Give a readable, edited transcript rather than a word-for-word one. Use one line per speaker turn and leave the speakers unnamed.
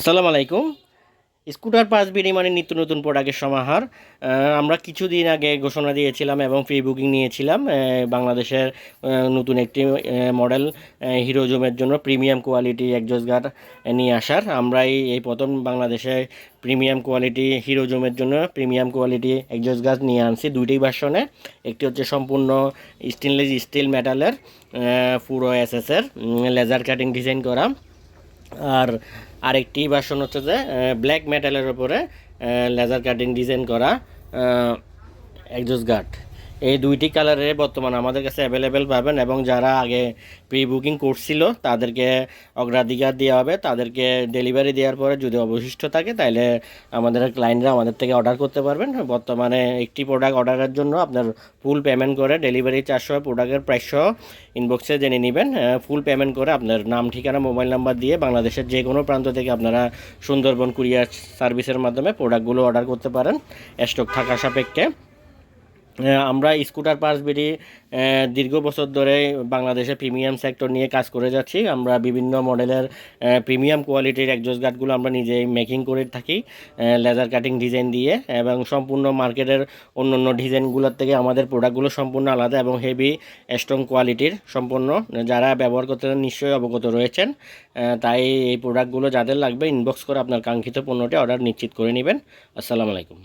আসসালামু আলাইকুম। স্কুটার পাঁচ বিডি মানে নিত্য নতুন প্রোডাক্টের সমাহার। আমরা কিছুদিন আগে ঘোষণা দিয়েছিলাম এবং প্রি বুকিং নিয়েছিলাম বাংলাদেশের নতুন একটি মডেল হিরো জুমের জন্য প্রিমিয়াম কোয়ালিটি একজস্ট গার্ড নিয়ে আসার। আমরা এই প্রথম বাংলাদেশে প্রিমিয়াম কোয়ালিটি হিরো জুমের জন্য প্রিমিয়াম কোয়ালিটি একজস্ট গার্ড নিয়ে আনছি দুইটি ভার্সনে। একটি হচ্ছে সম্পূর্ণ স্টেনলেস স্টিল মেটালের পুরো এসএসের লেজার কাটিং ডিজাইন করা, আর আরেকটি ভার্সন হচ্ছে যে ব্ল্যাক মেটালের উপরে লেজার কাটিং ডিজাইন করা একজস্ট গার্ড। এই দুইটি কালারে বর্তমানে আমাদের কাছে অ্যাভেলেবেল পাবেন এবং যারা আগে প্রি বুকিং করছিল তাদেরকে অগ্রাধিকার দেওয়া হবে। তাদেরকে ডেলিভারি দেওয়ার পরে যদি অবশিষ্ট থাকে তাহলে আমাদের ক্লায়েন্টরা আমাদের থেকে অর্ডার করতে পারবেন। বর্তমানে একটি প্রোডাক্ট অর্ডারের জন্য আপনার ফুল পেমেন্ট করে ডেলিভারি চার্জ সহ প্রোডাক্টের প্রাইস সহ ইনবক্সে জেনে নেবেন। ফুল পেমেন্ট করে আপনার নাম, ঠিকানা, মোবাইল নাম্বার দিয়ে বাংলাদেশের যে কোনো প্রান্ত থেকে আপনারা সুন্দরবন কুরিয়ার সার্ভিসের মাধ্যমে প্রোডাক্টগুলো অর্ডার করতে পারেন স্টক থাকা সাপেক্ষে। আমরা স্কুটার পার্টস বিডি দীর্ঘ বছর ধরে বাংলাদেশে প্রিমিয়াম সেক্টর নিয়ে কাজ করে যাচ্ছি। আমরা বিভিন্ন মডেলের প্রিমিয়াম কোয়ালিটির একজস্ট গার্ডগুলো আমরা নিজেই মেকিং করে থাকি লেজার কাটিং ডিজাইন দিয়ে, এবং সম্পূর্ণ মার্কেটের অন্য অন্য ডিজাইনগুলোর থেকে আমাদের প্রোডাক্টগুলো সম্পূর্ণ আলাদা এবং হেভি স্ট্রং কোয়ালিটির সম্পূর্ণ। যারা ব্যবহার করতে নিশ্চয়ই অবগত রয়েছেন। তাই এই প্রোডাক্টগুলো যাদের লাগবে ইনবক্স করে আপনার কাঙ্ক্ষিত পণ্যটি অর্ডার নিশ্চিত করে নেবেন। আসসালামু আলাইকুম।